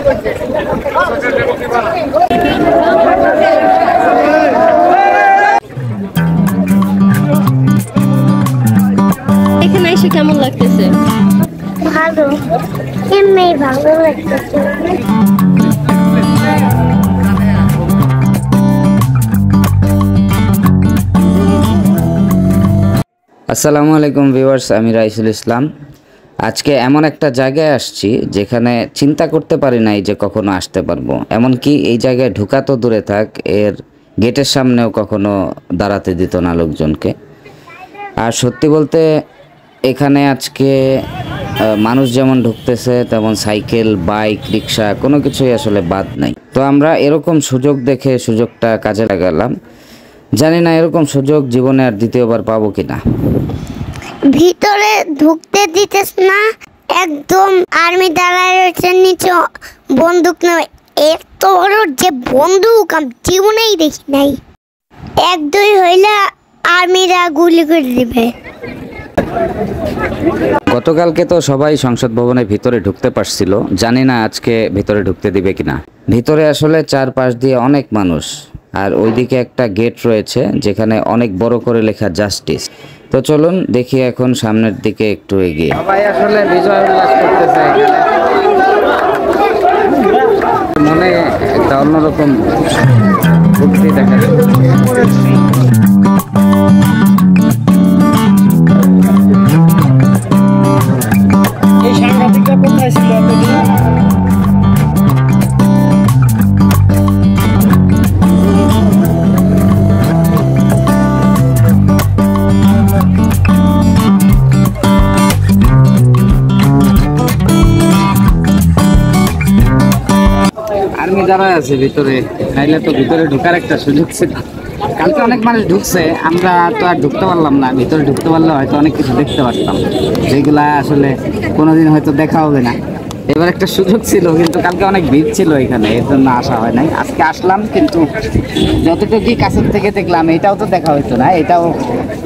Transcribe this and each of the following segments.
এখানে এসে কেমন লাগতেছে? ভালো, এমনি ভালো লাগতেছে। আসসালামু আলাইকুম ভিউয়ার্স, আমি রাইসুল ইসলাম। আজকে এমন একটা জায়গায় আসছি যেখানে চিন্তা করতে পারি নাই যে কখনো আসতে পারবো। এমনকি এই জায়গায় ঢোকা তো দূরে থাক, এর গেটের সামনেও কখনো দাঁড়াতে দিত না লোকজনকে। আর সত্যি বলতে এখানে আজকে মানুষ যেমন ঢুকতেছে তেমন সাইকেল, বাইক, রিক্সা কোনো কিছুই আসলে বাদ নাই। তো আমরা এরকম সুযোগ দেখে সুযোগটা কাজে লাগালাম। জানি না এরকম সুযোগ জীবনে আর দ্বিতীয়বার পাবো কিনা। ভিতরে ঢুকতে দিতেছ না, একদম আর্মি দাঁড়ায় রয়েছে, নিচে বন্দুক নেই। এত বড় যে বন্দুক আমি জীবনেই দেখি নাই। এক দুই হইলে আর্মিরা গুলি করে দিবে। গতকালকে তো সবাই সংসদ ভবনের ভিতরে ঢুকতে পারছিল, জানি না আজকে ভিতরে ঢুকতে দিবে কিনা। ভিতরে আসলে চারপাশ দিয়ে অনেক মানুষ, আর ওইদিকে একটা গেট রয়েছে যেখানে অনেক বড় করে লেখা জাস্টিস। তো চলুন দেখি এখন সামনের দিকে একটু এগিয়ে। সবাই আসলে বিজয় উল্লাস করতেছে, মনে একটা অন্যরকম ভক্তি দেখা যাচ্ছে। এই সাংবাদিকরা কোথায় ছিল এতদিন? আর্মি যারা আছে ভিতরে, নাইলে তো ভিতরে ঢোকার একটা সুযোগ ছিল। কালকে অনেক মানুষ ঢুকছে, আমরা তো আর ঢুকতে পারলাম না। ভিতরে ঢুকতে পারলে হয়তো অনেক কিছু দেখতে পারতাম, যেগুলা আসলে কোনোদিন হয়তো দেখা হবে না। এবার একটা সুযোগ ছিল, কিন্তু কালকে অনেক ভিড় ছিল এখানে, এর জন্য আসা হয় নাই। আজকে আসলাম, কিন্তু যতটুকু কাছের থেকে দেখলাম এটাও তো দেখা হইতো না, এটাও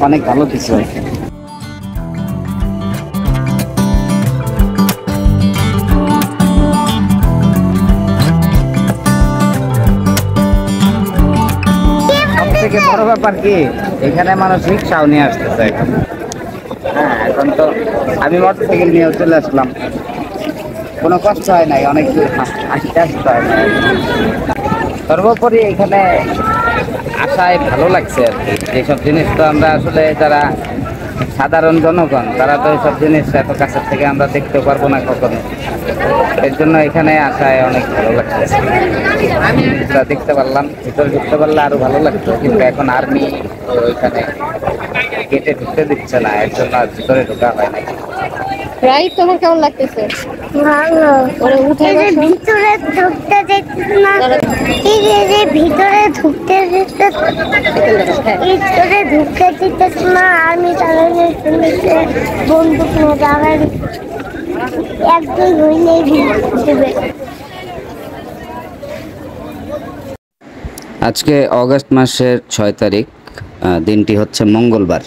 অনেক ভালো কিছু হয়েছে। থেকে বড় ব্যাপার কি, এখানে মানুষ রিক্সাও নিয়ে আসতেছে এখন। হ্যাঁ, এখন তো আমি মোটরসাইকেল নিয়ে চলে আসলাম, কোনো কষ্ট হয় নাই, অনেক দূর আসতে আসতে হয় না। সর্বোপরি এখানে আসায় ভালো লাগছে আর কি। এইসব জিনিস তো আমরা আসলে যারা সাধারণ জনগণ, তারা তো এইসব জিনিস এত কাছের থেকে আমরা দেখতে পারবো না কখনো। এর জন্য এখানে আসায় অনেক ভালো লাগছে। দেখতে পারলাম, ভিতরে ঢুকতে পারলে আরো ভালো লাগতো, কিন্তু এখন আর্মি ওইখানে গেটে ঢুকতে দিচ্ছে না, এর জন্য আর ভিতরে ঢোকা হয় না। রাইট, তোমার কেমন লাগতেছে? ভালো। এই যে ভিতরে ঢুকতে দিতেছ না, এই যে ভিতরে ঢুকতে দিতেছ, ভিতরে ঢুকতে দিতেছ না, আর্মি দাঁড়ায় রয়েছে, বন্দুক নিয়ে দাঁড়ায় এক দুই হইলেই দেবে। আজকে অগস্ট মাসের 6 তারিখ, দিনটি হচ্ছে মঙ্গলবার।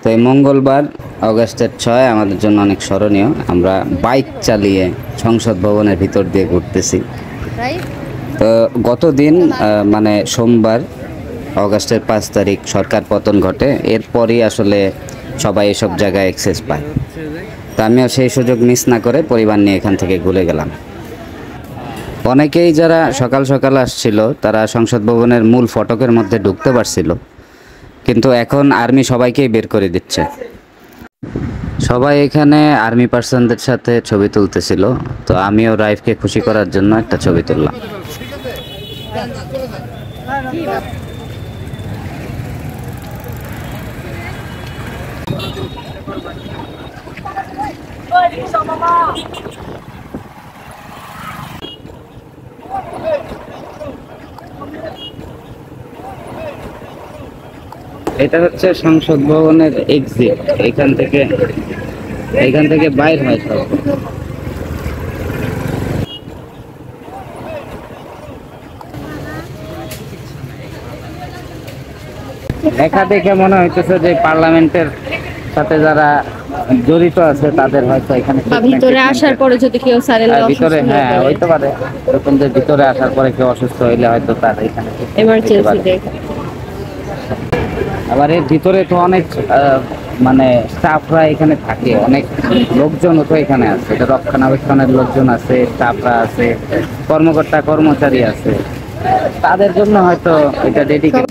তো এই মঙ্গলবার অগস্টের 6 আমাদের জন্য অনেক স্মরণীয়। আমরা বাইক চালিয়ে সংসদ ভবনের ভিতর দিয়ে ঘুরতেছি। তো গতদিন মানে সোমবার অগস্টের 5 তারিখ সরকার পতন ঘটে, এরপরই আসলে সবাই এসব জায়গায় অ্যাক্সেস পায়। তো আমিও সেই সুযোগ মিস না করে পরিবার নিয়ে এখান থেকে ঘুরে গেলাম। অনেকেই যারা সকাল সকাল আসছিল তারা সংসদ ভবনের মূল ফটকের মধ্যে ঢুকতে পারছিল, কিন্তু এখন আর্মি সবাইকেই বের করে দিচ্ছে। সবাই এখানে আর্মি পার্সনদের সাথে ছবি তুলতেছিল, তো আমিও রাইফকে খুশি করার জন্য একটা ছবি তুললাম। এটা হচ্ছে সংসদ ভবনের এক্সিট, এখান থেকে বাইর হয় সব। দেখা দেখে মনে হইতেছে যে পার্লামেন্টের সাথে যারা জড়িত আছে তাদের হয়তো এখানে বা ভিতরে আসার পরে যদি কেউ সাডেনলি ভিতরে হ্যাঁ হইতে পারে, এরকম যে ভিতরে আসার পরে কেউ অসুস্থ হইলে হয়তো তার এখানে এমার্জেন্সি দেয়। আবার এর ভিতরে তো অনেক মানে স্টাফরা এখানে থাকে, অনেক লোকজনও তো এখানে আছে, এটা রক্ষণাবেক্ষণের লোকজন আছে, স্টাফরা আছে, কর্মকর্তা কর্মচারী আছে, তাদের জন্য হয়তো এটা ডেডিকেট।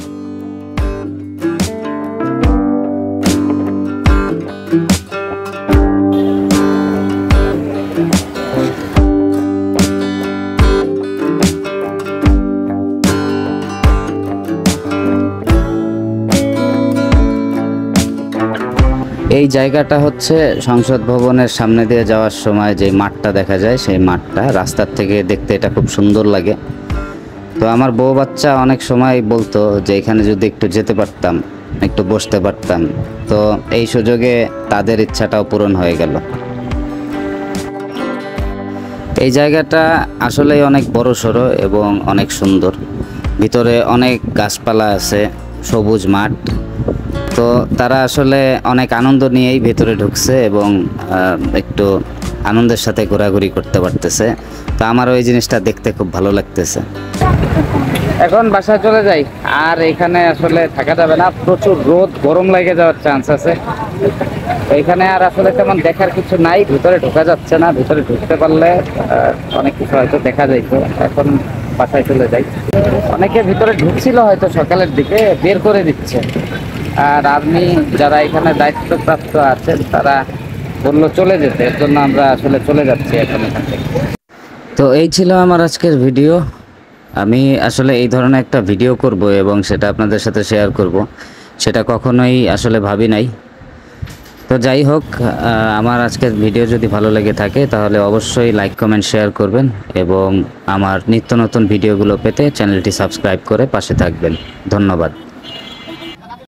এই জায়গাটা হচ্ছে সংসদ ভবনের সামনে দিয়ে যাওয়ার সময় যে মাঠটা দেখা যায়, সেই মাঠটা রাস্তার থেকে দেখতে এটা খুব সুন্দর লাগে। তো আমার বউ বাচ্চা অনেক সময় বলতো যে এখানে যদি একটু যেতে পারতাম, একটু বসতে পারতাম, তো এই সুযোগে তাদের ইচ্ছাটাও পূরণ হয়ে গেল। এই জায়গাটা আসলেই অনেক বড় সড়ো এবং অনেক সুন্দর, ভিতরে অনেক গাছপালা আছে, সবুজ মাঠ। তো তারা আসলে অনেক আনন্দ নিয়েই ভেতরে ঢুকছে এবং একটু আনন্দের সাথে ঘোরাঘুরি করতে পারতেছে। তো আমার ওই জিনিসটা দেখতে খুব ভালো লাগতেছে। এখন বাসায় চলে যাই, আর এখানে আসলে থাকা যাবে না, প্রচুর রোদ, গরম লেগে যাওয়ার চান্স আছে। এখানে আর আসলে তেমন দেখার কিছু নাই, ভিতরে ঢোকা যাচ্ছে না, ভিতরে ঢুকতে পারলে অনেক কিছু হয়তো দেখা যাইতো। এখন বাসায় চলে যাই। অনেকে ভিতরে ঢুকছিল হয়তো সকালের দিকে, বের করে দিচ্ছে। আর আর্মি যারা এখানে দায়িত্বপ্রাপ্ত আছেন তারা বললো চলে যেতে, এর জন্য আমরা আসলে চলে যাচ্ছি এখন এখান থেকে। তো এই ছিল আমার আজকের ভিডিও। আমি আসলে এই ধরনের একটা ভিডিও করব এবং সেটা আপনাদের সাথে শেয়ার করব, সেটা কখনোই আসলে ভাবি নাই। তো যাই হোক, আমার আজকের ভিডিও যদি ভালো লেগে থাকে তাহলে অবশ্যই লাইক কমেন্ট শেয়ার করবেন এবং আমার নিত্য নতুন ভিডিওগুলো পেতে চ্যানেলটি সাবস্ক্রাইব করে পাশে থাকবেন। ধন্যবাদ।